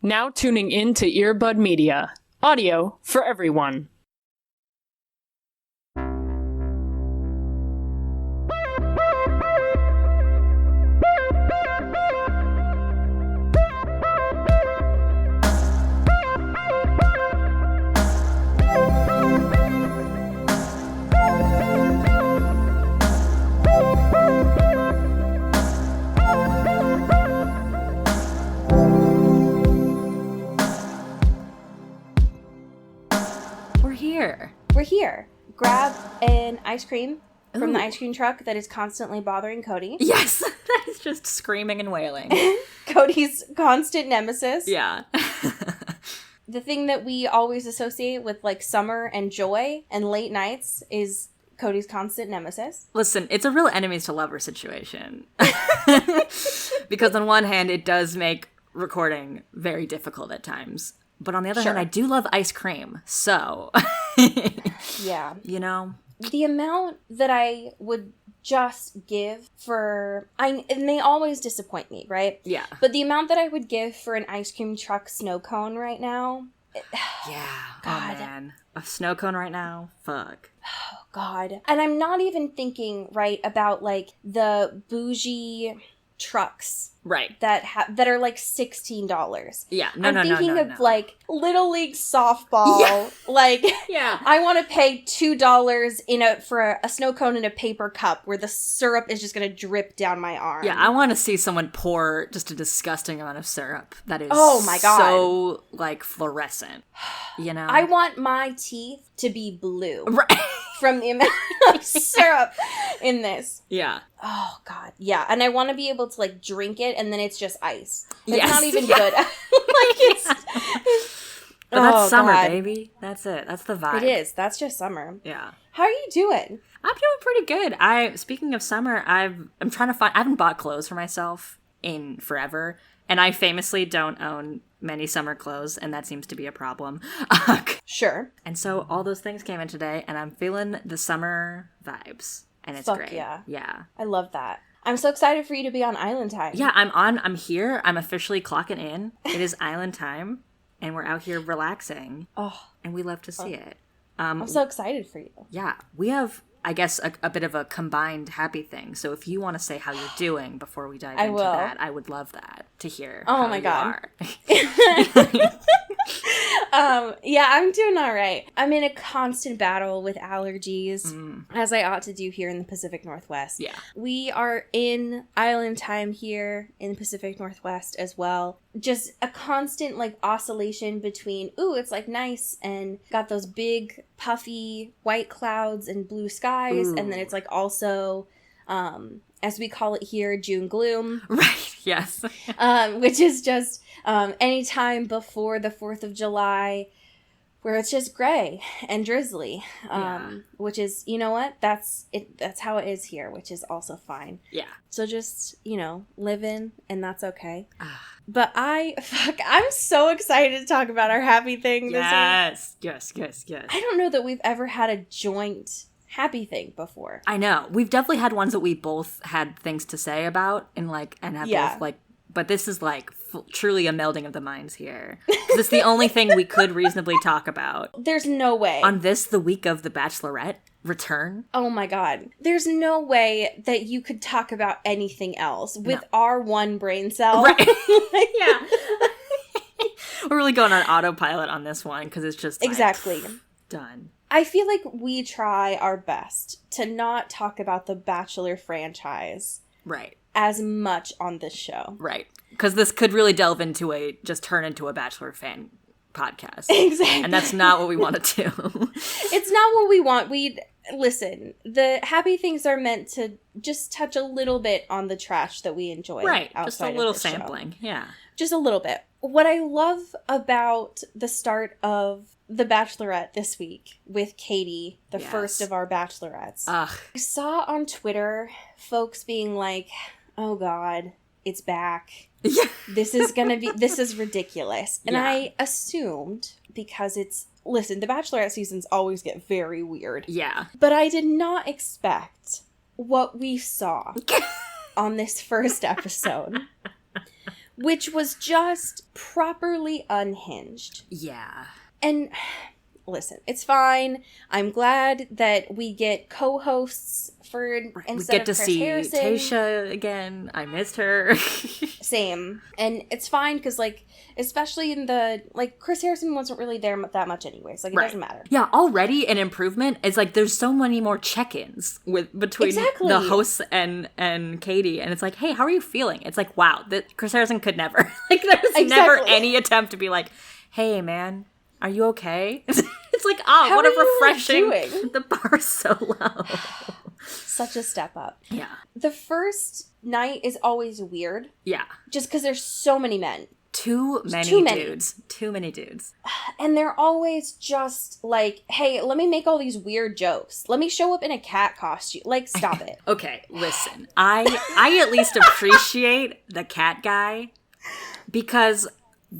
Now tuning in to Earbud Media. Audio for everyone. We're here. Grab an ice cream from the ice cream truck that is constantly bothering Cody. Yes, that is just screaming and wailing. Cody's constant nemesis. Yeah. The thing that we always associate with like summer and joy and late nights is Cody's constant nemesis. Listen, it's a real enemies to lovers situation. Because on one hand, it does make recording very difficult at times. But on the other hand, I do love ice cream. So, yeah. You know? The amount that I would just give for... and they always disappoint me, right? Yeah. But the amount that I would give for an ice cream truck snow cone right now... yeah. God. Oh, man. A snow cone right now? Fuck. Oh, God. And I'm not even thinking, right, about, like, the bougie trucks... Right. That are like $16. Yeah. I'm thinking of like Little League softball. Yeah. Like, yeah. I want to pay $2 for a snow cone in a paper cup where the syrup is just going to drip down my arm. Yeah, I want to see someone pour just a disgusting amount of syrup that is oh my God. so like fluorescent. You know? I want my teeth to be blue. Right. From the amount of syrup in this. Yeah. Oh, God. Yeah. And I want to be able to, like, drink it, and then it's just ice. It's yes. not even good. Like, it's... But that's summer, God. baby. That's it. That's the vibe. It is. That's just summer. Yeah. How are you doing? I'm doing pretty good. Speaking of summer, I'm trying to find... I haven't bought clothes for myself in forever, and I famously don't own many summer clothes, and that seems to be a problem. Sure. And so all those things came in today, and I'm feeling the summer vibes, and it's great. Yeah. Yeah. I love that. I'm so excited for you to be on Island Time. Yeah, I'm here. I'm officially clocking in. It is Island Time, and we're out here relaxing. Oh. And we love to see it. I'm so excited for you. Yeah. We have, I guess, a bit of a combined happy thing. So if you want to say how you're doing before we dive into that, I would love that to hear. Oh how my you God. Are. Yeah, I'm doing all right. I'm in a constant battle with allergies, as I ought to do here in the Pacific Northwest. Yeah. We are in Island Time here in the Pacific Northwest as well. Just a constant, like, oscillation between, ooh, it's, like, nice and got those big, puffy white clouds and blue skies, and then it's, like, also... as we call it here, June gloom. Right, yes. Which is just any time before the 4th of July where it's just gray and drizzly. Which is, you know what? That's how it is here, which is also fine. Yeah. So just, living, and that's okay. But I'm so excited to talk about our happy thing this week. Yes. I don't know that we've ever had a joint happy thing before. I know. We've definitely had ones that we both had things to say about and have both like, but this is like truly a melding of the minds here. This is the only thing we could reasonably talk about. There's no way. On the week of The Bachelorette return. Oh my God. There's no way that you could talk about anything else with our one brain cell. Right. Yeah. We're really going on autopilot on this one because it's just like, exactly done. I feel like we try our best to not talk about the Bachelor franchise as much on this show. Right. Because this could really turn into a Bachelor fan podcast. Exactly. And that's not what we want to do. It's not what we want. Listen, the happy things are meant to just touch a little bit on the trash that we enjoy. Right. Outside just a little of this sampling. Show. Yeah. Just a little bit. What I love about the start of The Bachelorette this week with Katie, the first of our bachelorettes. Ugh. I saw on Twitter folks being like, oh God, it's back. Yeah. This is ridiculous. And I assumed, because listen, the Bachelorette seasons always get very weird. Yeah. But I did not expect what we saw on this first episode. which was just properly unhinged. Yeah. And listen, it's fine. I'm glad that we get co-hosts for instead we get of to Chris see Harrison. Tasha again. I missed her. Same. And it's fine because, like, especially in the, like, Chris Harrison wasn't really there that much anyways. Like, it doesn't matter. Yeah, already an improvement. It's like there's so many more check-ins between the hosts and Katie. And it's like, hey, how are you feeling? It's like, wow, Chris Harrison could never. Like, there's never any attempt to be like, hey, man, are you okay? It's like, what a refreshing. The bar's so low. Such a step up. Yeah. The first night is always weird. Yeah. Just because there's so many men. Too many dudes. And they're always just like, hey, let me make all these weird jokes. Let me show up in a cat costume. Like, stop it. Okay, listen. I at least appreciate the cat guy because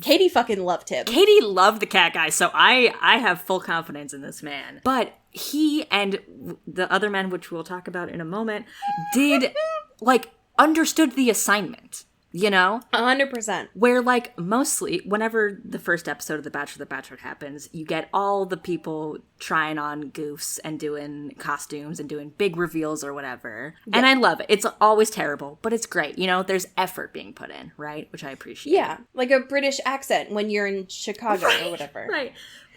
Katie fucking loved him. Katie loved the cat guy, so I have full confidence in this man. But he and the other men, which we'll talk about in a moment, did, like, understood the assignment, you know? 100%. Where, like, mostly, whenever the first episode of The Bachelor, The Bachelorette happens, you get all the people trying on goofs and doing costumes and doing big reveals or whatever. Yeah. And I love it. It's always terrible, but it's great. You know, there's effort being put in, right? Which I appreciate. Yeah, like a British accent when you're in Chicago or whatever. Right.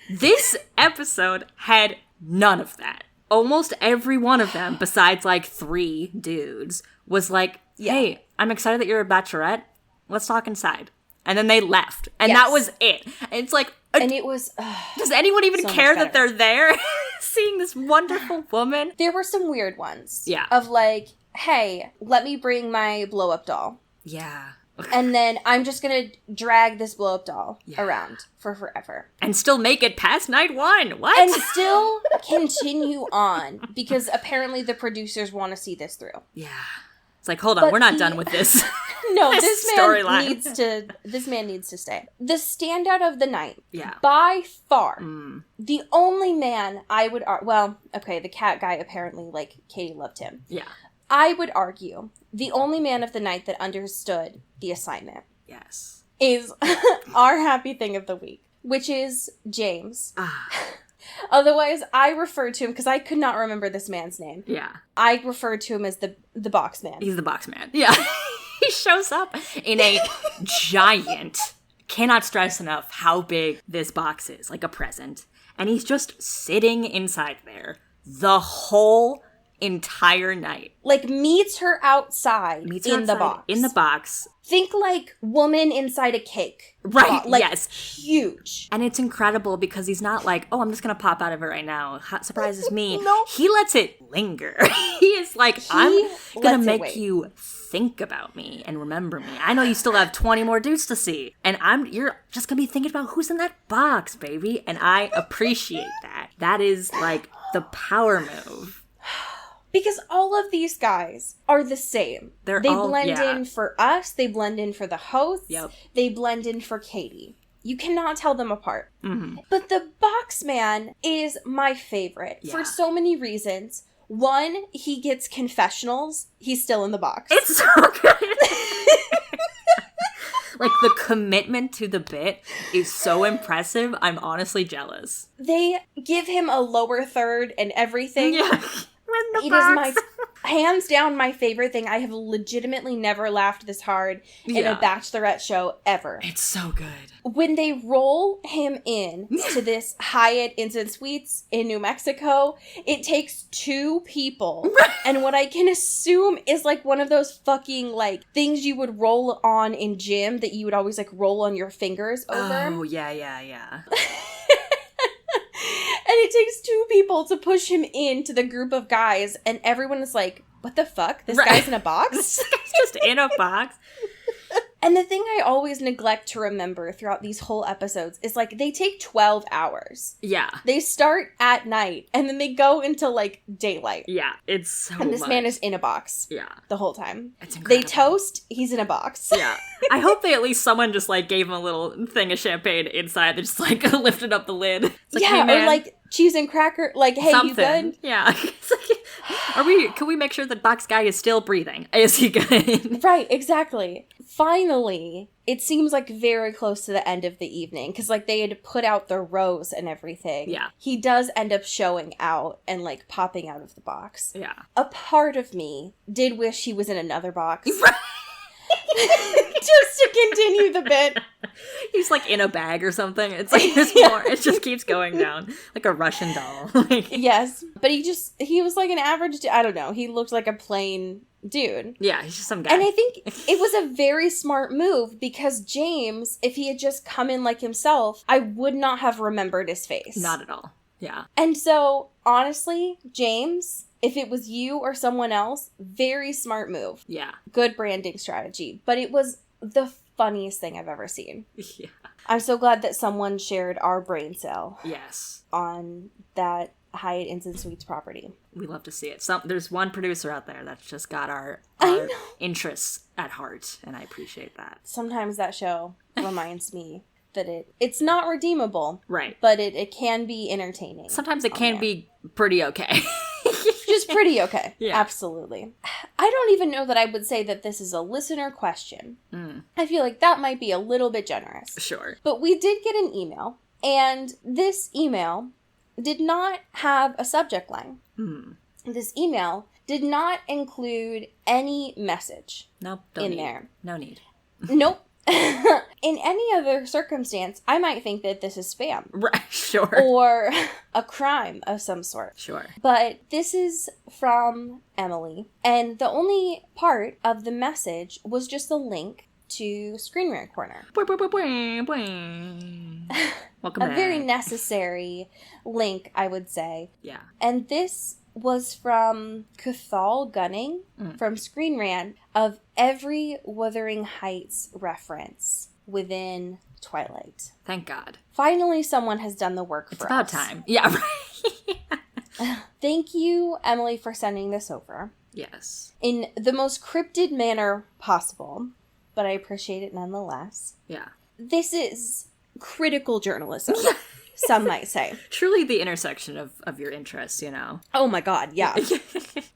This episode had none of that. Almost every one of them, besides like 3 dudes, was like, hey, I'm excited that you're a bachelorette. Let's talk inside. And then they left. And that was it. And it's like... and it was... does anyone even care that they're there? Seeing this wonderful woman? There were some weird ones. Yeah. Of like, hey, let me bring my blow-up doll. Yeah. And then I'm just going to drag this blow-up doll around for forever. And still make it past night 1. What? And still continue on. Because apparently the producers want to see this through. Yeah. It's like, hold on, we're not done with this. No, this man needs to stay. The standout of the night, by far, the only man I would the cat guy apparently, like, Katie loved him. Yeah. I would argue the only man of the night that understood the assignment. Yes. Is our happy thing of the week, which is James. Otherwise, I refer to him, because I could not remember this man's name. Yeah. I refer to him as the box man. He's the box man. Yeah. He shows up in a giant, cannot stress enough how big this box is, like a present. And he's just sitting inside there the whole entire night. Like, meets her outside the box. In the box. Think like woman inside a cake. Right, like, yes. Huge. And it's incredible because he's not like, oh, I'm just going to pop out of it right now. Surprise is me. No. He lets it linger. He is like, I'm going to make you think about me and remember me. I know you still have 20 more dudes to see. And you're just going to be thinking about who's in that box, baby. And I appreciate that. That is like the power move. Because all of these guys are the same. They blend in for us. They blend in for the hosts. Yep. They blend in for Katie. You cannot tell them apart. Mm-hmm. But the box man is my favorite for so many reasons. One, he gets confessionals. He's still in the box. It's so good. Like, the commitment to the bit is so impressive. I'm honestly jealous. They give him a lower third and everything. Yeah. It is hands down my favorite thing. I have legitimately never laughed this hard in a Bachelorette show ever. It's so good. When they roll him in to this Hyatt Instant Suites in New Mexico, it takes 2 people. And what I can assume is like one of those fucking like things you would roll on in gym that you would always like roll on your fingers over. Oh, yeah. And it takes 2 people to push him into the group of guys, and everyone is like, what the fuck? This guy's in a box? This guy's just in a box? And the thing I always neglect to remember throughout these whole episodes is, like, they take 12 hours. Yeah. They start at night, and then they go until, like, daylight. Yeah, it's so And this man is in a box. Yeah. The whole time. It's incredible. They toast, he's in a box. Yeah. I hope they at least someone just, like, gave him a little thing of champagne inside. They just, like, lifted up the lid. It's like, hey, man. Or, like, cheese and cracker. Like, hey, something. You good? Yeah. It's like, can we make sure that box guy is still breathing? Is he good? Right, exactly. finally, it seems like very close to the end of the evening, because, like, they had put out their rows and everything. Yeah. He does end up showing out and, like, popping out of the box. Yeah. A part of me did wish he was in another box. Just to continue the bit. He's like in a bag or something. It's like there's more. It just keeps going down like a Russian doll. Yes, but he was like an average. I don't know. He looked like a plain dude. Yeah, he's just some guy. And I think it was a very smart move, because James, if he had just come in like himself, I would not have remembered his face. Not at all. Yeah. And so, honestly, James, if it was you or someone else, very smart move. Yeah. Good branding strategy. But it was the funniest thing I've ever seen. Yeah. I'm so glad that someone shared our brain cell. Yes. On that Hyatt Inns and Suites property. We love to see it. There's one producer out there that's just got our interests at heart, and I appreciate that. Sometimes that show reminds me that it's not redeemable. Right. But it can be entertaining. Sometimes it can be pretty okay. Just pretty okay. Yeah. Absolutely. I don't even know that I would say that this is a listener question. I feel like that might be a little bit generous. Sure. But we did get an email, and this email did not have a subject line. This email did not include any message. Nope. there. No need. Nope. In any other circumstance, I might think that this is spam. Right, sure. Or a crime of some sort. Sure. But this is from Emily, and the only part of the message was just a link to Screen Rant Corner. Welcome back. A very necessary link, I would say. Yeah. And this was from Cathal Gunning from Screen Rant of every Wuthering Heights reference within Twilight. Thank God. Finally, someone has done the work for us. It's about time. Yeah, right. Thank you, Emily, for sending this over. Yes. In the most cryptid manner possible, but I appreciate it nonetheless. Yeah. This is critical journalism, some might say. Truly the intersection of your interests, you know. Oh my God, yeah.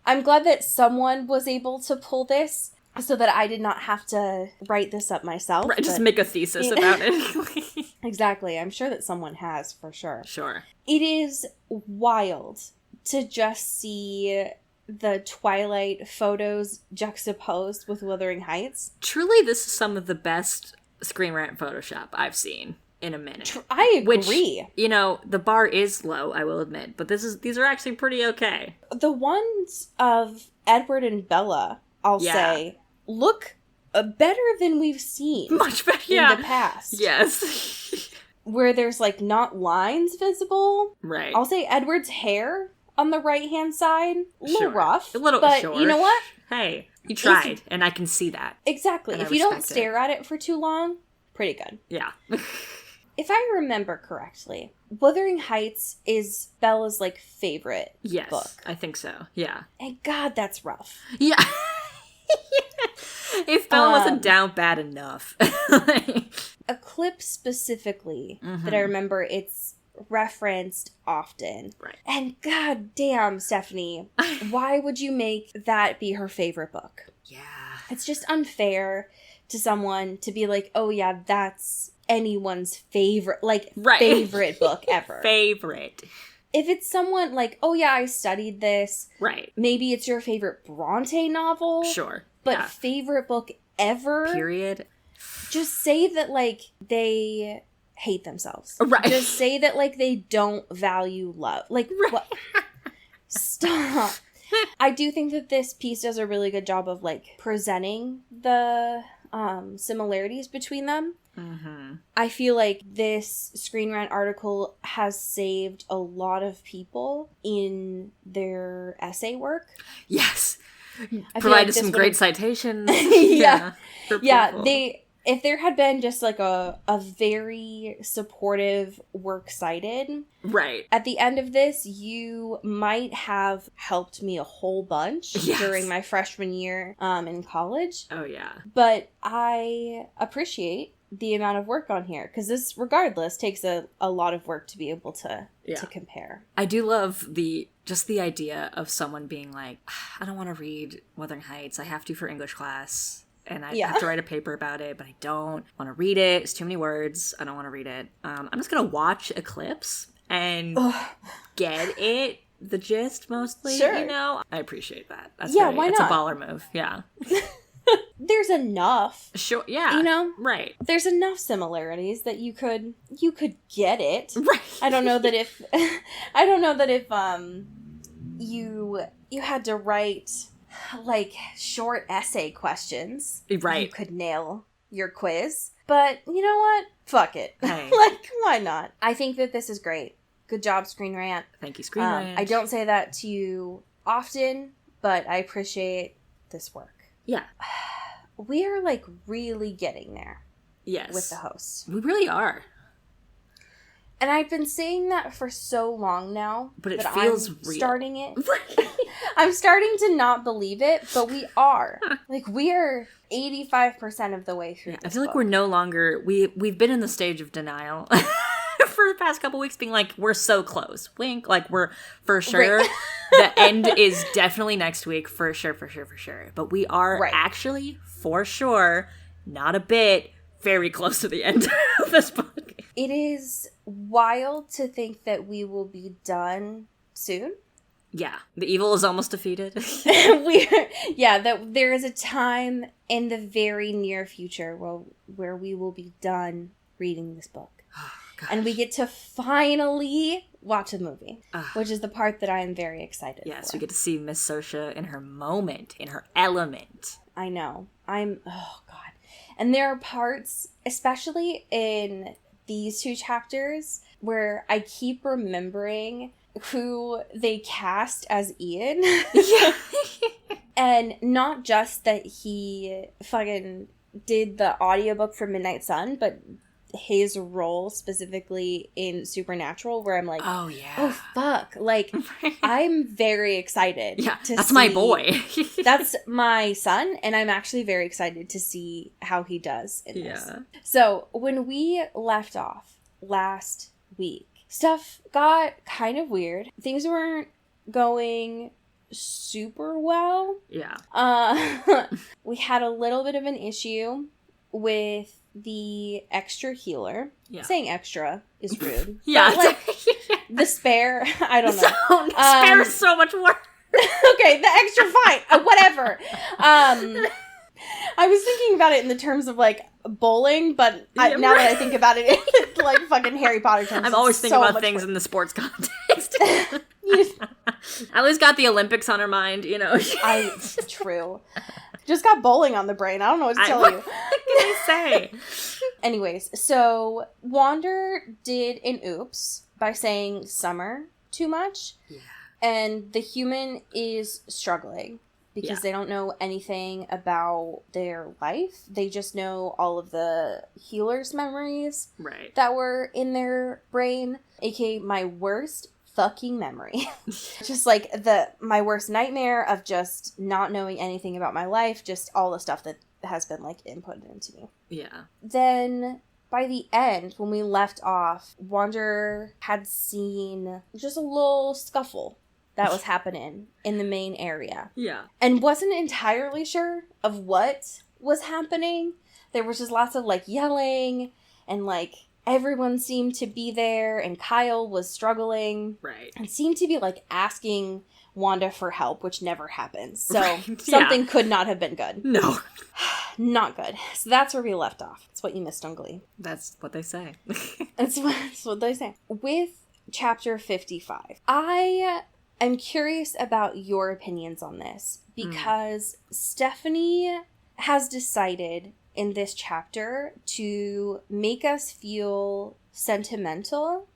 I'm glad that someone was able to pull this so that I did not have to write this up myself. Right, just make a thesis about it. Exactly. I'm sure that someone has, for sure. Sure. It is wild to just see the Twilight photos juxtaposed with Wuthering Heights. Truly, this is some of the best Screen Rant Photoshop I've seen in a minute. I agree. Which, you know, the bar is low, I will admit, but these are actually pretty okay. The ones of Edward and Bella, I'll say, look better than we've seen. Much better, in the past. Yes. Where there's, like, not lines visible. Right. I'll say Edward's hair on the right-hand side, a little rough. A little, but sure. You know what? Hey, you tried, and I can see that. Exactly. And if you don't stare at it for too long, pretty good. Yeah. If I remember correctly, Wuthering Heights is Bella's, like, favorite book. I think so. Yeah. And God, that's rough. Yeah. If Bella wasn't down bad enough. A clip specifically that I remember, it's referenced often. Right. And god damn, Stephanie, why would you make that be her favorite book? Yeah. It's just unfair to someone to be like, oh yeah, that's anyone's favorite, like, favorite book ever. Favorite. If it's someone like, oh yeah, I studied this. Right. Maybe it's your favorite Bronte novel. Sure. But favorite book ever. Period. Just say that, like, they hate themselves. Right. Just say that, like, they don't value love. Like, what? Stop. I do think that this piece does a really good job of, like, presenting the similarities between them. Mm-hmm. I feel like this Screen Rant article has saved a lot of people in their essay work. Yes. I Provided some great citations. Yeah. Yeah. If there had been just like a very supportive works cited, right, at the end of this, you might have helped me a whole bunch during my freshman year in college. Oh, yeah. But I appreciate the amount of work on here, because this, regardless, takes a lot of work to be able to compare. I do love the idea of someone being like, I don't want to read Wuthering Heights. I have to for English class. and I have to write a paper about it, but I don't want to read it. It's too many words. I don't want to read it. I'm just going to watch Eclipse and get it. The gist, mostly, you know? I appreciate that. That's why not? It's a baller move, yeah. There's enough. Sure, yeah. You know? Right. There's enough similarities that you could get it. Right. I don't know that if you had to write, like, short essay questions. Right. You could nail your quiz. But, you know what? Fuck it. Hey. Like, why not? I think that this is great. Good job, Screen Rant. Thank you, Screen Rant. I don't say that to you often, but I appreciate this work. Yeah. We are, like, really getting there. Yes. With the host. We really are. And I've been saying that for so long now. But it feels real. Starting it. I'm starting to not believe it, but we are. Like, we are 85% of the way through this I feel like book. we're no longer... We've been in the stage of denial for the past couple weeks, being like, we're so close. Wink. Like, we're for sure. Right. The end is definitely next week. For sure. But we are actually, for sure, not a bit, very close to the end of this book. It is wild to think that we will be done soon. Yeah, the evil is almost defeated. That there is a time in the very near future where we will be done reading this book. Oh, and we get to finally watch a movie, which is the part that I am very excited for. Yes, we get to see Miss Saoirse in her moment, in her element. I know. Oh, God. And there are parts, especially in these two chapters, where I keep remembering who they cast as Ian. Yeah. And not just that he fucking did the audiobook for Midnight Sun, but his role specifically in Supernatural, where I'm like, oh fuck, like I'm very excited. Yeah, that's my boy. That's my son, and I'm actually very excited to see how he does in this. So when we left off last week, stuff got kind of weird. Things weren't going super well. Yeah. We had a little bit of an issue with the extra healer. Yeah. Saying extra is rude. Yeah. But, like, the spare, I don't know. Spare is so much worse. Okay, the extra fine. Whatever. I was thinking about it in the terms of, like, bowling, but now that I think about it, it's like fucking Harry Potter terms. I'm always thinking about things in the sports context. I always got the Olympics on her mind, you know. True. Just got bowling on the brain. I don't know what to tell you. What can I say? Anyways, so Wander did an oops by saying summer too much. Yeah. And the human is struggling because they don't know anything about their life. They just know all of the healer's memories that were in their brain, aka my worst fucking memory. Just like my worst nightmare of just not knowing anything about my life, just all the stuff that has been like inputted into me. Yeah. Then by the end, when we left off, Wander had seen just a little scuffle that was happening in the main area. Yeah. And wasn't entirely sure of what was happening. There was just lots of like yelling and like everyone seemed to be there, and Kyle was struggling. Right. And seemed to be, like, asking Wanda for help, which never happens. So something could not have been good. No. Not good. So that's where we left off. That's what you missed on Glee. That's what they say. That's what they say. With chapter 55, I am curious about your opinions on this, because Stephanie has decided in this chapter to make us feel sentimental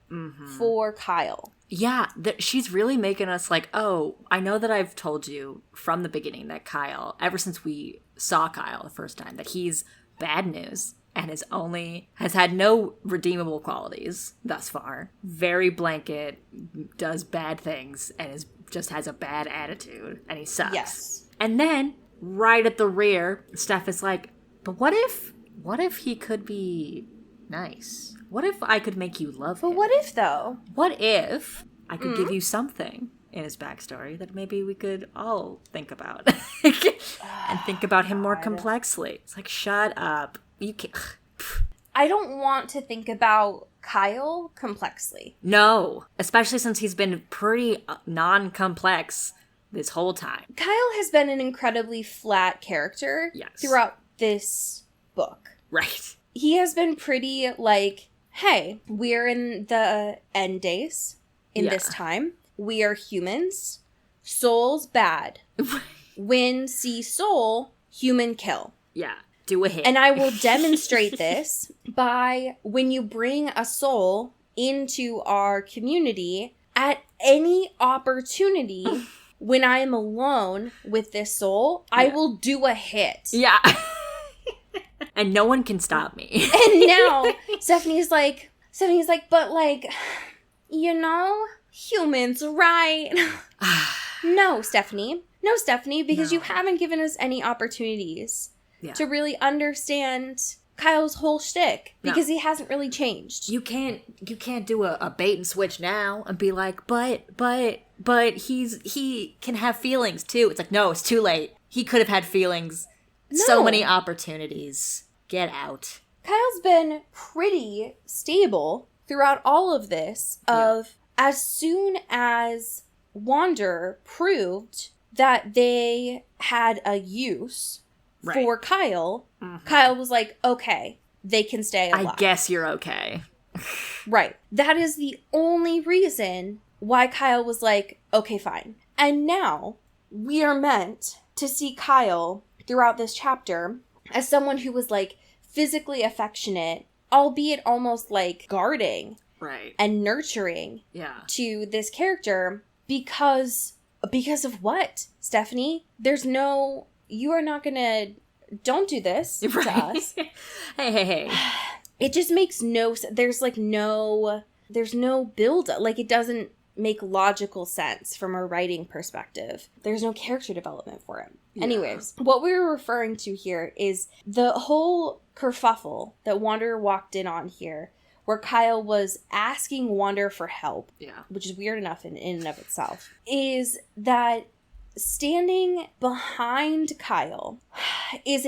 for Kyle. Yeah, she's really making us like, oh, I know that I've told you from the beginning that Kyle, ever since we saw Kyle the first time, that he's bad news and has had no redeemable qualities thus far. Very blanket, does bad things, and just has a bad attitude, and he sucks. Yes. And then, right at the rear, Steph is like, but what if he could be nice? What if I could make you love him? But what if, though? What if I could give you something in his backstory that maybe we could all think about. And think about him more complexly. It's like, shut up. You can't. I don't want to think about Kyle complexly. No, especially since he's been pretty non-complex this whole time. Kyle has been an incredibly flat character throughout this book. Right. He has been pretty like, hey, we're in the end days in this time. We are humans. Soul's bad. Win, see soul, human kill. Yeah. Do a hit. And I will demonstrate this by when you bring a soul into our community at any opportunity when I am alone with this soul, I will do a hit. Yeah. And no one can stop me. And now Stephanie's like, but like, you know, humans, right? No, Stephanie, because you haven't given us any opportunities to really understand Kyle's whole shtick, because he hasn't really changed. You can't do a bait and switch now and be like, but he can have feelings too. It's like, no, it's too late. He could have had feelings. No. So many opportunities. Get out. Kyle's been pretty stable throughout all of this as soon as Wander proved that they had a use for Kyle, Kyle was like, okay, they can stay alive. I guess you're okay. Right. That is the only reason why Kyle was like, okay, fine. And now we are meant to see Kyle throughout this chapter as someone who was like physically affectionate, albeit almost like guarding and nurturing to this character because of what, Stephanie? You are not gonna, don't do this to us. Hey. It just makes no sense. There's no build, like it doesn't make logical sense from a writing perspective. There's no character development for him. Yeah. Anyways, what we were referring to here is the whole kerfuffle that Wander walked in on here, where Kyle was asking Wander for help, which is weird enough in and of itself, is that standing behind Kyle is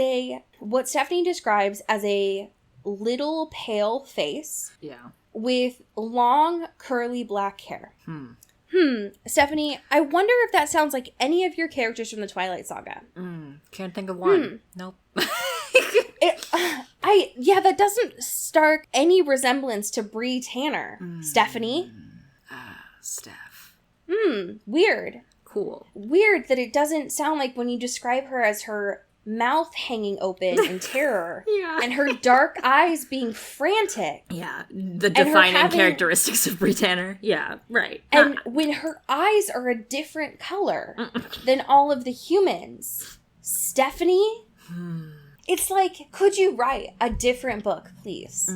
what Stephanie describes as a little pale face. Yeah. With long, curly black hair. Stephanie, I wonder if that sounds like any of your characters from the Twilight Saga. Can't think of one. Nope. That doesn't start any resemblance to Bree Tanner. Stephanie? Steph. Weird. Cool. Weird that it doesn't sound like when you describe her as her mouth hanging open in terror and her dark eyes being frantic. Yeah, the defining characteristics of Bree Tanner. Yeah, right. And when her eyes are a different color than all of the humans. Stephanie? It's like, could you write a different book, please?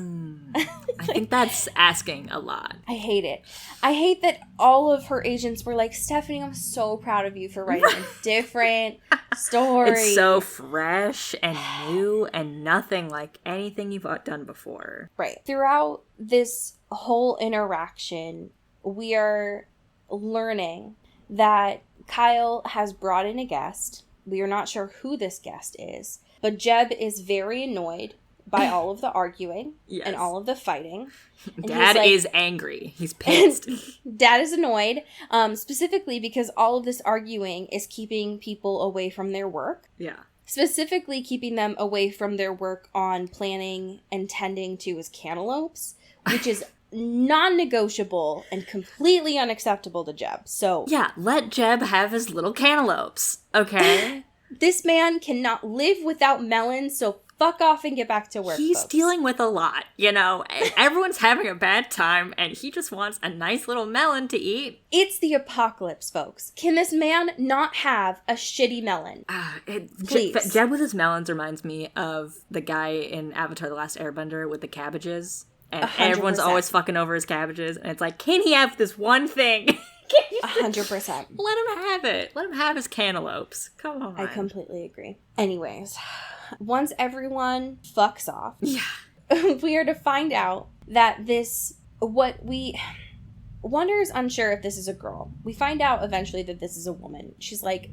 I think that's asking a lot. I hate it. I hate that all of her agents were like, Stephanie, I'm so proud of you for writing a different story. It's so fresh and new and nothing like anything you've done before. Right. Throughout this whole interaction, we are learning that Kyle has brought in a guest. We are not sure who this guest is. But Jeb is very annoyed by all of the arguing and all of the fighting. And Dad is angry. He's pissed. Dad is annoyed, specifically because all of this arguing is keeping people away from their work. Yeah. Specifically keeping them away from their work on planning and tending to his cantaloupes, which is non-negotiable and completely unacceptable to Jeb. So yeah, let Jeb have his little cantaloupes, okay? This man cannot live without melons, so fuck off and get back to work, He's folks. Dealing with a lot, you know? Everyone's having a bad time, and he just wants a nice little melon to eat. It's the apocalypse, folks. Can this man not have a shitty melon? Please. Jeb with his melons reminds me of the guy in Avatar: The Last Airbender with the cabbages. And 100%. Everyone's always fucking over his cabbages, and it's like, can he have this one thing? 100%. Let him have it. Let him have his cantaloupes. Come on. I completely agree. Anyways, once everyone fucks off, we are to find out that what we Wanda is unsure if this is a girl. We find out eventually that this is a woman. She's like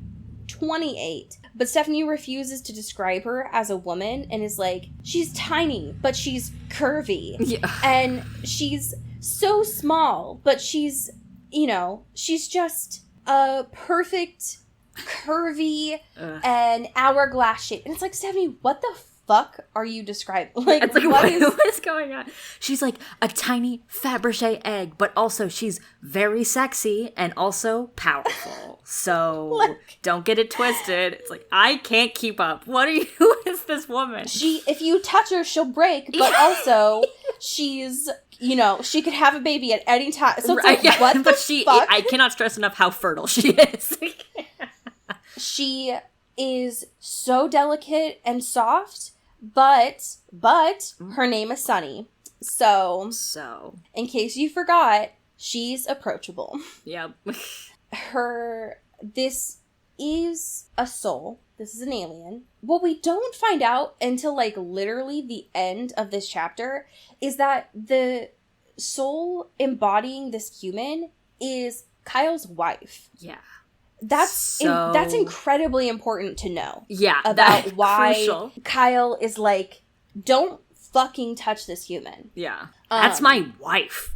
28. But Stephanie refuses to describe her as a woman and is like, she's tiny, but she's curvy. Yeah. And she's so small, but she's, you know, she's just a perfect, curvy, and hourglass shape. And it's like, Stephanie, what the fuck are you describing? Like, it's like what is going on? She's like a tiny Fabergé egg, but also she's very sexy and also powerful. So don't get it twisted. It's like, I can't keep up. What are you? Who is this woman? If you touch her, she'll break, but also she's, you know, she could have a baby at any time. So it's like, what the fuck? I cannot stress enough how fertile she is. She is so delicate and soft, but her name is Sunny. So in case you forgot, she's approachable. Yep. This is a soul. This is an alien. What we don't find out until, like, literally the end of this chapter is that the soul embodying this human is Kyle's wife. Yeah. That's incredibly important to know. Yeah. About why crucial. Kyle is like, don't fucking touch this human. Yeah. That's my wife.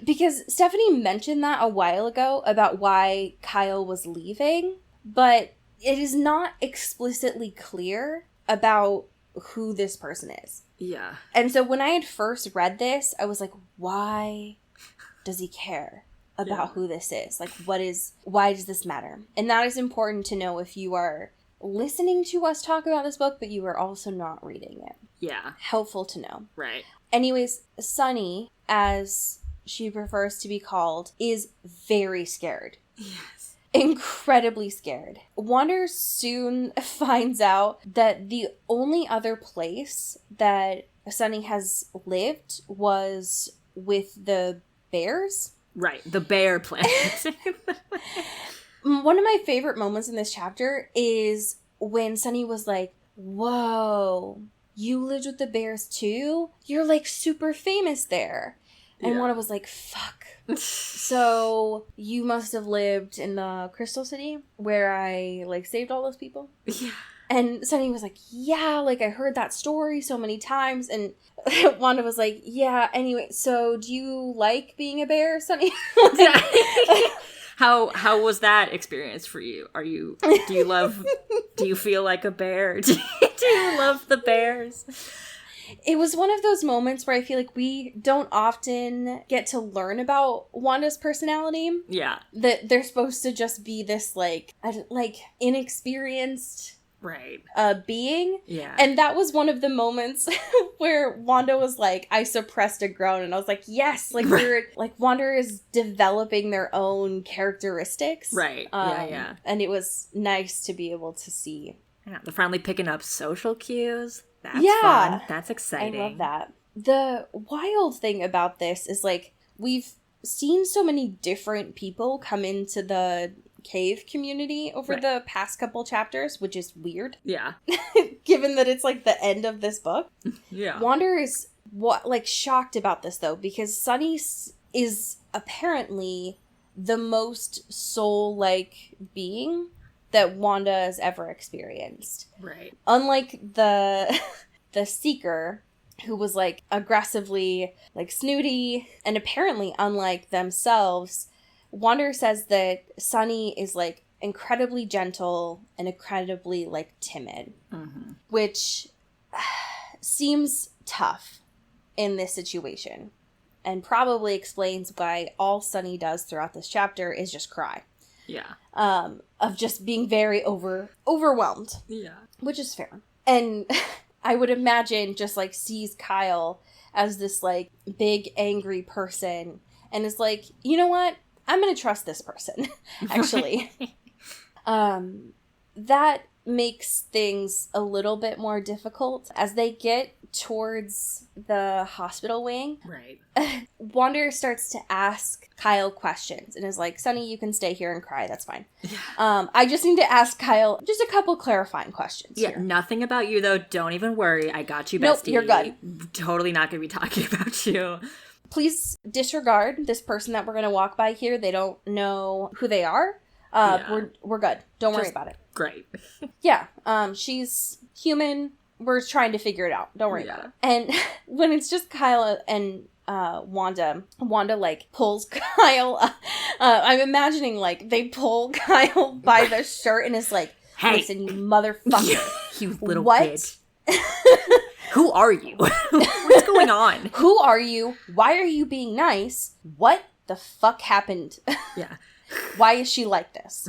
Because Stephanie mentioned that a while ago about why Kyle was leaving, but it is not explicitly clear about who this person is. Yeah. And so when I had first read this, I was like, why does he care about who this is? Like, why does this matter? And that is important to know if you are listening to us talk about this book, but you are also not reading it. Yeah. Helpful to know. Right. Anyways, Sunny, as she prefers to be called, is very scared. Yes. Incredibly scared. Wanda soon finds out that the only other place that Sunny has lived was with the bears. Right, the bear planet. One of my favorite moments in this chapter is when Sunny was like, whoa, you lived with the bears too? You're like super famous there. And Wanda was like, fuck. So you must have lived in the Crystal City where I like saved all those people? Yeah. And Sunny was like, yeah, like I heard that story so many times. And Wanda was like, yeah, anyway, so do you like being a bear, Sunny? How was that experience for you? Do you feel like a bear? Do you love the bears? It was one of those moments where I feel like we don't often get to learn about Wanda's personality. Yeah. That they're supposed to just be this like inexperienced being. Yeah. And that was one of the moments where Wanda was like, I suppressed a groan, and I was like, yes, like we're like Wanda is developing their own characteristics. Right. Yeah. And it was nice to be able to see. Yeah. They're finally picking up social cues. That's fun. That's exciting. I love that. The wild thing about this is like we've seen so many different people come into the cave community over the past couple chapters, which is weird. Yeah. Given that it's like the end of this book. Yeah. Wanda is shocked about this though, because Sunny is apparently the most soul-like being that Wanda has ever experienced. Right. Unlike the Seeker, who was like aggressively like snooty, and apparently unlike themselves, Wanda says that Sunny is like incredibly gentle and incredibly like timid, which seems tough in this situation, and probably explains why all Sunny does throughout this chapter is just cry. Yeah. Of just being very overwhelmed. Yeah. Which is fair. And I would imagine just like sees Kyle as this like big angry person and is like, you know what? I'm going to trust this person, actually. That makes things a little bit more difficult as they get towards the hospital wing. Right. Wanda starts to ask Kyle questions and is like, Sunny, you can stay here and cry. That's fine. Yeah. I just need to ask Kyle just a couple clarifying questions. Yeah, here. Nothing about you, though. Don't even worry. I got you, bestie. Nope, you're good. Totally not going to be talking about you. please disregard this person that we're going to walk by here. They don't know who they are. We're good. Don't worry about it. Great. Yeah. She's human. We're trying to figure it out. Don't worry about it. And when it's just Kyle and Wanda like pulls Kyle I'm imagining like they pull Kyle by the shirt and is like, hey, listen, you motherfucker. You little bitch. Who are you? What's going on? Who are you? Why are you being nice? What the fuck happened? Yeah. Why is she like this?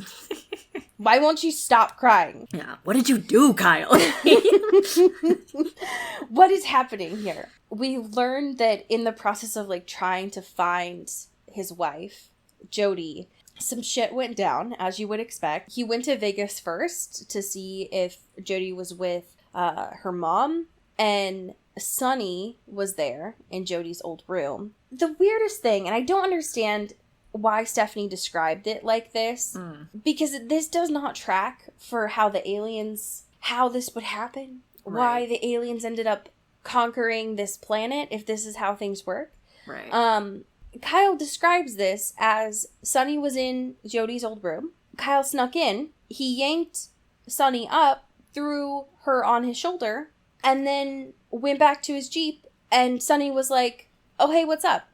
Why won't you stop crying? Yeah. What did you do, Kyle? What is happening here? We learned that in the process of like trying to find his wife, Jody, some shit went down, as you would expect. He went to Vegas first to see if Jody was with her mom, and Sonny was there in Jody's old room. The weirdest thing, and I don't understand why Stephanie described it like this, because this does not track for how this would happen. Right. Why the aliens ended up conquering this planet, if this is how things work. Right. Kyle describes this as Sonny was in Jody's old room. Kyle snuck in. He yanked Sonny up, threw her on his shoulder, and then went back to his Jeep, and Sonny was like, oh, hey, what's up?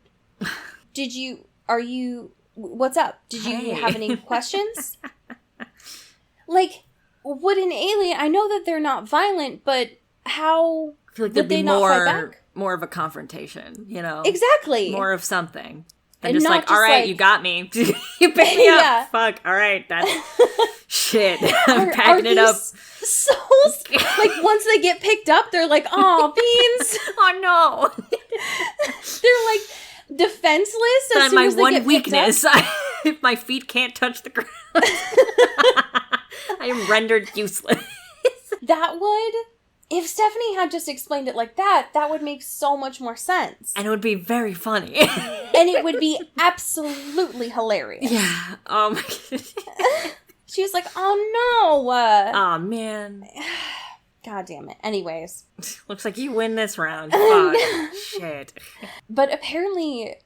What's up? Did you have any questions? Like, would an alien, I know that they're not violent, but how I feel like would they not fight back? More of a confrontation, you know? Exactly. More of something. Than And just not like, just all right, like- you got me. You picked me up. Yeah. Fuck, all right, that's shit. I'm packing it up. Souls, like, once they get picked up, they're like, aw, beans. Oh, no. They're like defenseless as That's soon my as they one get picked up. weakness. If my feet can't touch the ground, I am rendered useless. That would, if Stephanie had just explained it like that would make so much more sense. And it would be very funny. And it would be absolutely hilarious. Yeah. Oh my god. She was like, oh no. Oh man. God damn it. Anyways. Looks like you win this round. Fuck. Shit. But apparently,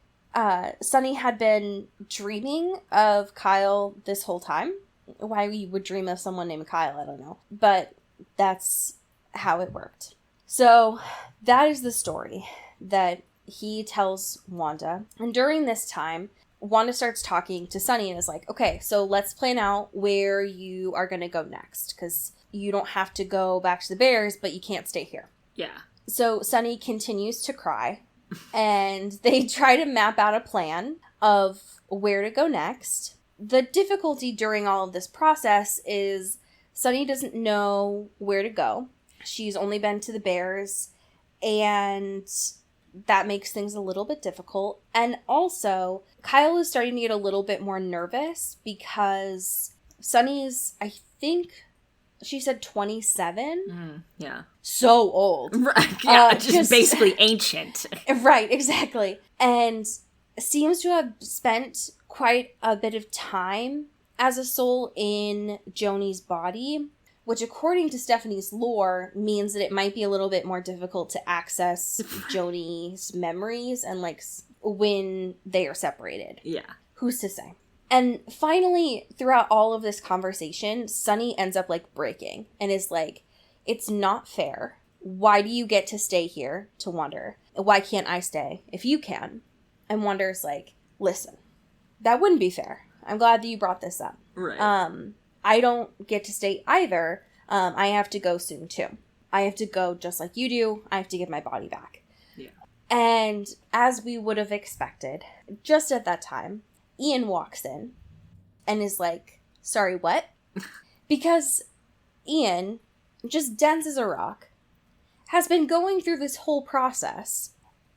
Sonny had been dreaming of Kyle this whole time. Why you would dream of someone named Kyle, I don't know. But that's how it worked. So that is the story that he tells Wanda. And during this time, Wanda starts talking to Sonny and is like, okay, so let's plan out where you are going to go next. Because you don't have to go back to the Bears, but you can't stay here. Yeah. So Sonny continues to cry. And they try to map out a plan of where to go next. The difficulty during all of this process is Sonny doesn't know where to go. She's only been to the Bears, and that makes things a little bit difficult. And also, Kyle is starting to get a little bit more nervous because Sonny's, I think she said 27. Yeah. So old. Right. Yeah, just basically ancient. Right, exactly. And seems to have spent quite a bit of time as a soul in Joni's body, which according to Stephanie's lore means that it might be a little bit more difficult to access Joni's memories and like when they are separated. Yeah. Who's to say? And finally, throughout all of this conversation, Sonny ends up like breaking and is like, it's not fair. Why do you get to stay here to Wonder? Why can't I stay if you can? And Wonder's like, listen, that wouldn't be fair. I'm glad that you brought this up. Right. I don't get to stay either. I have to go soon too. I have to go just like you do. I have to get my body back. Yeah. And as we would have expected, just at that time, Ian walks in and is like, sorry, what? Because Ian, just dense as a rock, has been going through this whole process,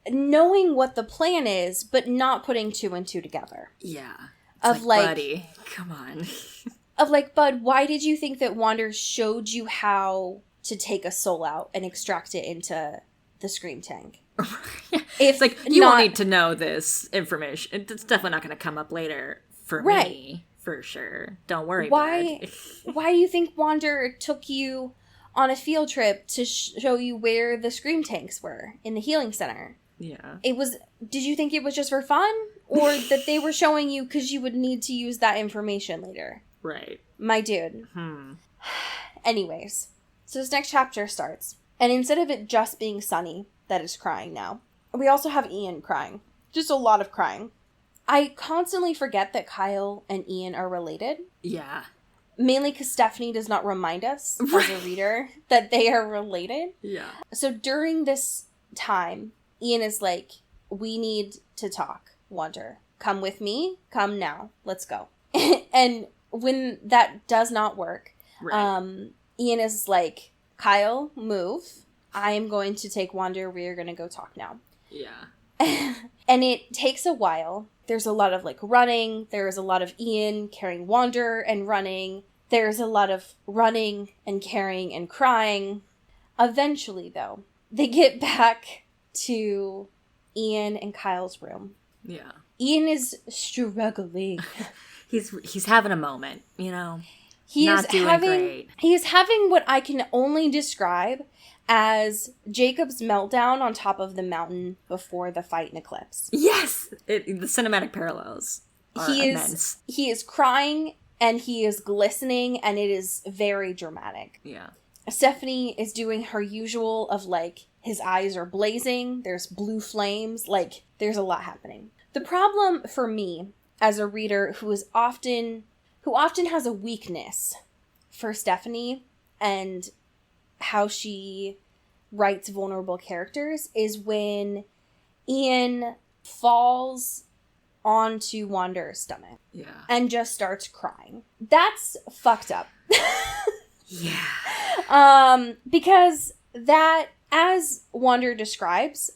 knowing what the plan is, but not putting two and two together. Yeah. Of like, buddy, come on. Of like, Bud, why did you think that Wander showed you how to take a soul out and extract it into the scream tank? It's like, you won't need to know this information. It's definitely not going to come up later for me, for sure. Don't worry about it. Why do you think Wander took you on a field trip to show you where the scream tanks were in the healing center? Yeah. Did you think it was just for fun? Or that they were showing you because you would need to use that information later? Right. My dude. Anyways, so this next chapter starts. And instead of it just being Sunny that is crying now, we also have Ian crying. Just a lot of crying. I constantly forget that Kyle and Ian are related. Yeah. Mainly because Stephanie does not remind us as a reader that they are related. Yeah. So during this time, Ian is like, we need to talk, Wander. Come with me. Come now. Let's go. And when that does not work, Ian is like, Kyle, move. I am going to take Wander. We are going to go talk now. Yeah. And it takes a while. There's a lot of like running. There's a lot of Ian carrying Wander and running. There's a lot of running and carrying and crying. Eventually, though, they get back to Ian and Kyle's room. Yeah. Ian is struggling. He's having a moment, you know. He is having what I can only describe as Jacob's meltdown on top of the mountain before the fight in Eclipse. Yes! The cinematic parallels are immense. He is crying and he is glistening and it is very dramatic. Yeah. Stephanie is doing her usual of like, his eyes are blazing, there's blue flames, like, there's a lot happening. The problem for me, as a reader who often has a weakness for Stephanie and how she writes vulnerable characters, is when Ian falls onto Wander's stomach. Yeah. And just starts crying. That's fucked up. Yeah. Because that, as Wander describes,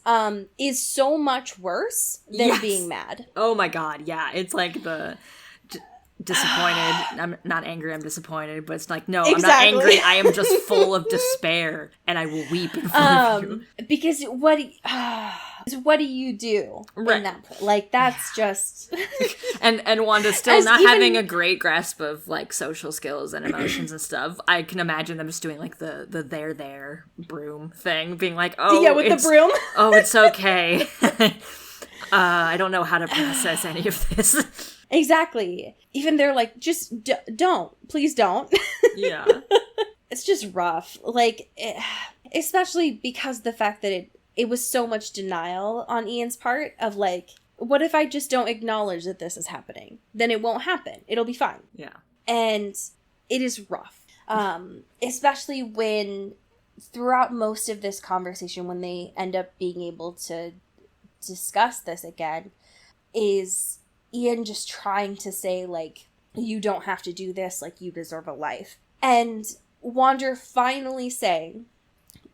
is so much worse than being mad. Oh my god, yeah. It's like the disappointed. I'm not angry, I'm disappointed. But it's like, no, exactly. I'm not angry. I am just full of despair. And I will weep in front of you. Because what do you do in that point? Like, that's just... and Wanda's still not having a great grasp of, like, social skills and emotions and stuff. I can imagine them just doing, like, the there broom thing. Being like, oh, yeah, with the broom. Oh, it's okay. I don't know how to process any of this. Exactly. Even they're like, just don't. Please don't. Yeah. It's just rough. Like, especially because the fact that it was so much denial on Ian's part of like, what if I just don't acknowledge that this is happening? Then it won't happen. It'll be fine. Yeah. And it is rough. Especially when throughout most of this conversation, when they end up being able to discuss this again, is Ian just trying to say like, you don't have to do this, like you deserve a life. And Wander finally saying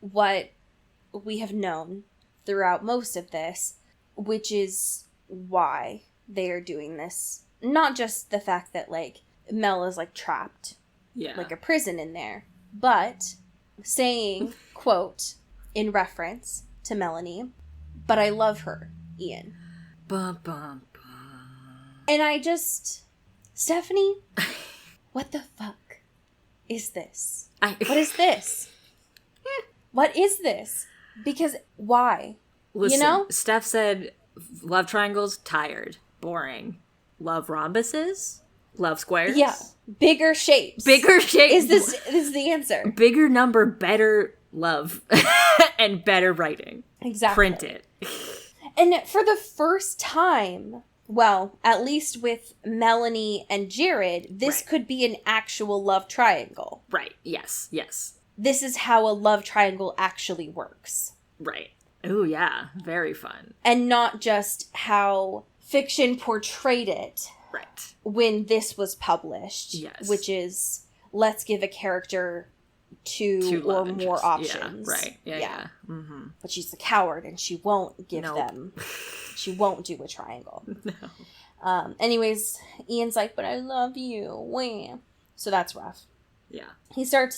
what we have known throughout most of this, which is why they are doing this. Not just the fact that, like, Mel is, like, trapped, like a prison in there, but saying, quote, in reference to Melanie, but I love her, Ian. Bum, bum, bum. And I just... Stephanie, what the fuck is this? What is this? What is this? Because why? Listen, you know? Steph said, love triangles, tired, boring. Love rhombuses, love squares. Yeah. Bigger shapes. Bigger shapes. This is the answer. Bigger number, better love. And better writing. Exactly. Print it. And for the first time, well, at least with Melanie and Jared, this could be an actual love triangle. Right. Yes. This is how a love triangle actually works. Right. Oh, yeah. Very fun. And not just how fiction portrayed it. Right. When this was published. Yes. Which is, let's give a character two or more options. Yeah, right. Yeah. Mm-hmm. But she's a coward and she won't give them. She won't do a triangle. No. Anyways, Ian's like, but I love you. Wham. So that's rough. Yeah. They start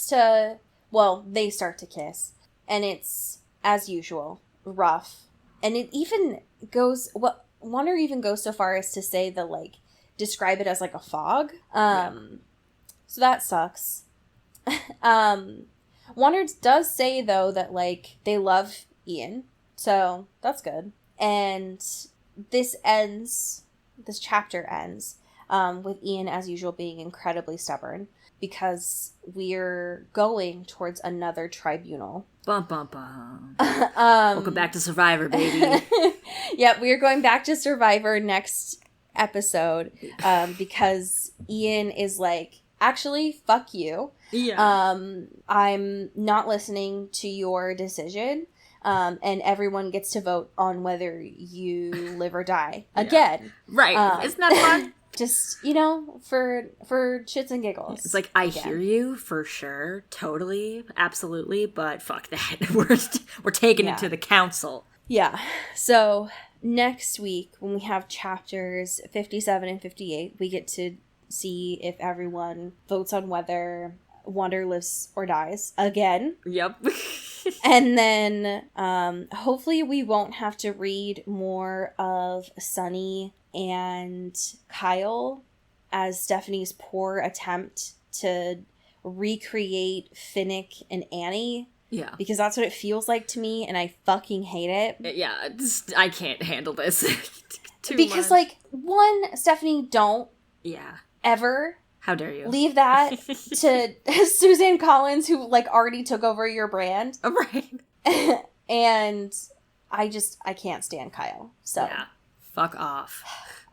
to kiss. And it's, as usual, rough. And it even goes, Wander even goes so far as to say that, like, describe it as, like, a fog. So that sucks. Wander does say, though, that, like, they love Ian. So that's good. And this chapter ends with Ian, as usual, being incredibly stubborn because we're going towards another tribunal. Bum, bum, bum. Welcome back to Survivor, baby. Yep, we are going back to Survivor next episode because Ian is like, actually, fuck you. Yeah. I'm not listening to your decision. And everyone gets to vote on whether you live or die again. Right. Isn't that fun? Just, you know, for shits and giggles. It's like, I hear you for sure. Totally. Absolutely. But fuck that. We're taking it to the council. Yeah. So next week, when we have chapters 57 and 58, we get to see if everyone votes on whether Wander lives or dies again. Yep. And then hopefully we won't have to read more of Sunny and Kyle as Stephanie's poor attempt to recreate Finnick and Annie. Yeah. Because that's what it feels like to me, and I fucking hate it. Yeah, I can't handle this. Because, like, one, Stephanie, don't ever... How dare you? Leave that to Suzanne Collins, who, like, already took over your brand. Right. And I can't stand Kyle. So. Yeah. Fuck off.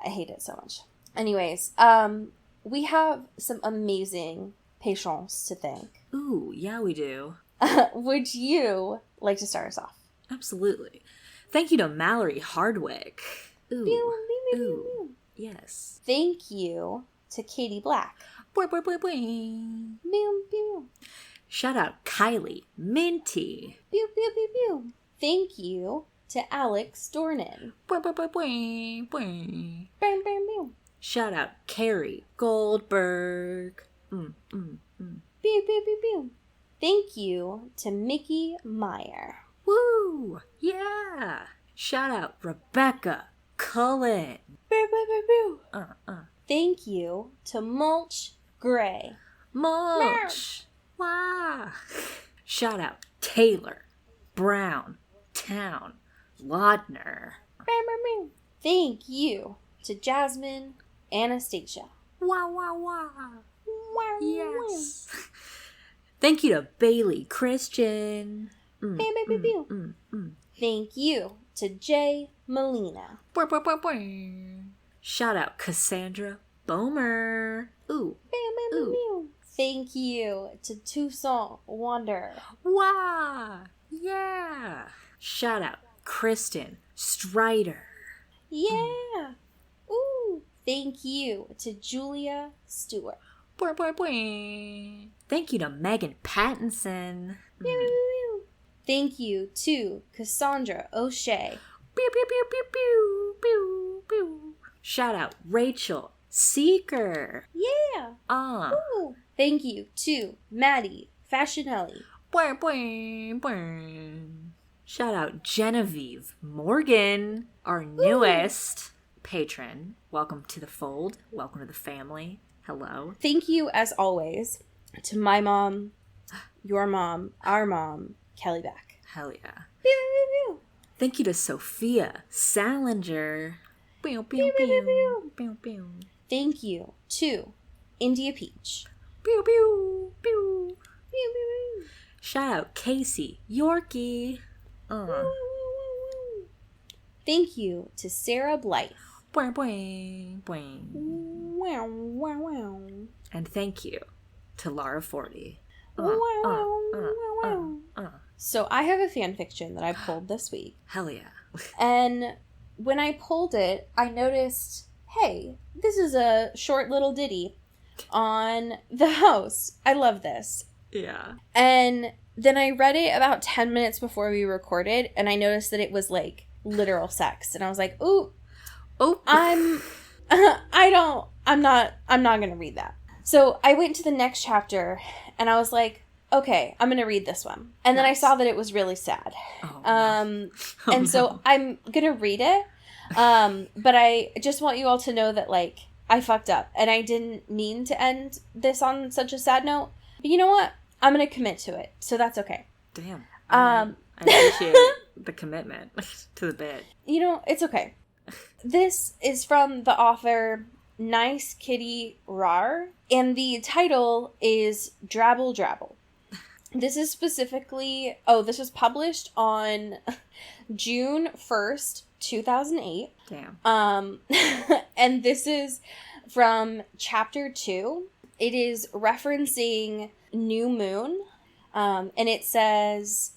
I hate it so much. Anyways, we have some amazing patients to thank. Ooh, yeah, we do. Would you like to start us off? Absolutely. Thank you to Mallory Hardwick. Ooh. Pew, pew, pew, Ooh. pew. Yes. Thank you to Katie Black. Boy, boy, boy, boy. Pew, pew. Shout out Kylie Minty. Pew, pew, pew, pew. Thank you to Alex Dornan. Boy, boy, boy, boy, boy. Bam, bam, bam. Shout out Carrie Goldberg. Pew, pew, pew, pew. Thank you to Mickey Meyer. Woo! Yeah! Shout out Rebecca Cullen. Pew, pew, pew, pew. Uh. Thank you to Mulch Gray. Mulch! Wow! Shout out Taylor Brown Town Laudner. Thank you to Jasmine Anastasia. Wow, wow, wow. Yes. Thank you to Bailey Christian. Thank you to Jay Molina. Shout out Cassandra Bomer. Ooh. Ooh. Thank you to Toussaint Wander. Wow. Yeah. Shout out Kristen Strider. Yeah. Ooh. Thank you to Julia Stewart. Thank you to Megan Pattinson. Thank you to Cassandra O'Shea. Shout out Rachel Seeker. Yeah. Ooh. Thank you to Maddie Fashionelli. Shout out Genevieve Morgan, our newest patron. Welcome to the fold. Welcome to the family. Hello. Thank you, as always, to my mom, your mom, our mom, Kelly Beck. Hell yeah. Thank you to Sophia Salinger. Thank you to India Peach. Shout out Casey Yorkie. Thank you to Sarah Blythe. And thank you to Lara Forty. So I have a fan fiction that I pulled this week. Hell yeah. And when I pulled it, I noticed, hey, this is a short little ditty on the house. I love this. Yeah. And then I read it about 10 minutes before we recorded, and I noticed that it was like literal sex. And I was like, ooh, I'm not going to read that. So I went to the next chapter and I was like, okay, I'm going to read this one. And then I saw that it was really sad. So I'm going to read it. But I just want you all to know that, like, I fucked up and I didn't mean to end this on such a sad note. But you know what? I'm going to commit to it. So that's okay. Damn. I appreciate it. the commitment to the bit. You know, it's okay. This is from the author Nice Kitty Rar, and the title is Drabble Drabble. This is specifically... Oh, this was published on June 1st, 2008. Damn. And this is from chapter 2. It is referencing New Moon, and it says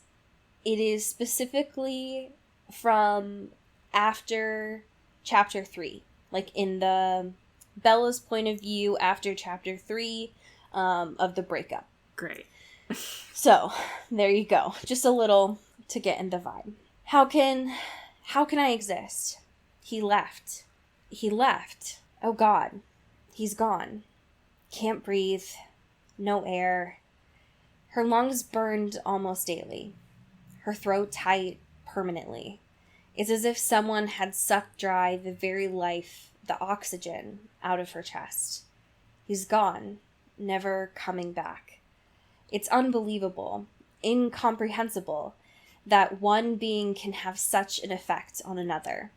it is specifically from after chapter 3, like in the Bella's point of view after chapter 3 of the breakup. Great. So, there you go. Just a little to get in the vibe. How can I exist? He left. He left. Oh God. He's gone. Can't breathe. No air. Her lungs burned almost daily. Her throat tight permanently. It's as if someone had sucked dry the very life, the oxygen, out of her chest. He's gone. Never coming back. It's unbelievable, incomprehensible, that one being can have such an effect on another,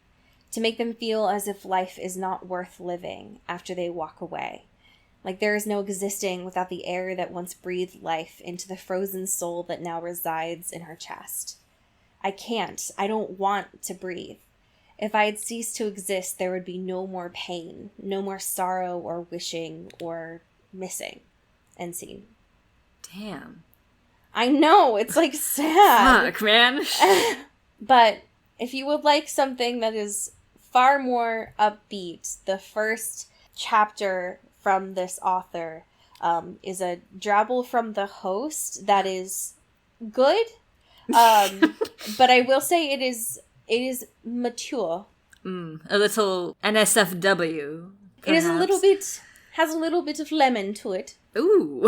to make them feel as if life is not worth living after they walk away. Like there is no existing without the air that once breathed life into the frozen soul that now resides in her chest. I can't. I don't want to breathe. If I had ceased to exist, there would be no more pain, no more sorrow or wishing or missing. End scene. Damn. I know, it's like sad. Fuck, man. But if you would like something that is far more upbeat, the first chapter from this author is a drabble from the host that is good. But I will say it is mature. A little NSFW. Perhaps. It is has a little bit of lemon to it. Ooh.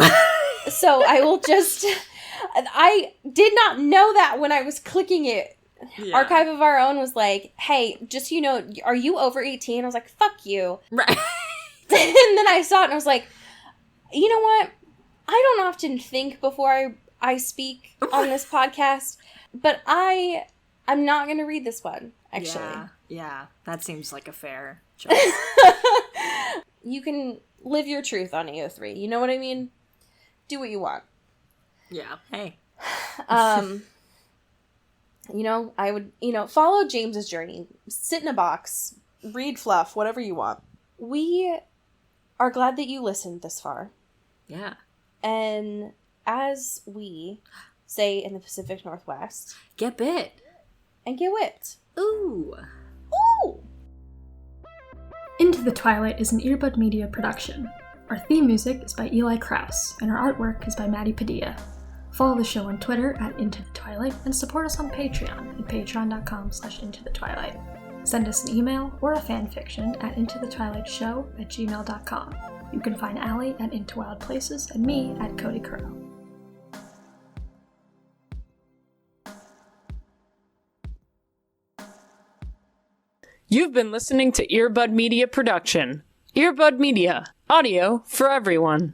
So I will just... I did not know that when I was clicking it. Yeah. Archive of Our Own was like, hey, just so you know, are you over 18? I was like, fuck you. Right. And then I saw it and I was like, you know what? I don't often think before I speak on this podcast, but I'm not going to read this one, actually. Yeah, that seems like a fair choice. You can live your truth on AO3. You know what I mean? Do what you want. Yeah. Hey. I would, follow James's journey. Sit in a box. Read fluff. Whatever you want. We are glad that you listened this far. Yeah. And as we say in the Pacific Northwest... Get bit. And get whipped. Ooh. Ooh! Into the Twilight is an Earbud Media production. Our theme music is by Eli Krause, and our artwork is by Maddie Padilla. Follow the show on Twitter at Into the Twilight, and support us on Patreon at patreon.com/IntoTheTwilight. Send us an email or a fanfiction at intothetwilightshow@gmail.com. You can find Allie at Into Wild Places and me at Cody Crow. You've been listening to Earbud Media Production. Earbud Media, audio for everyone.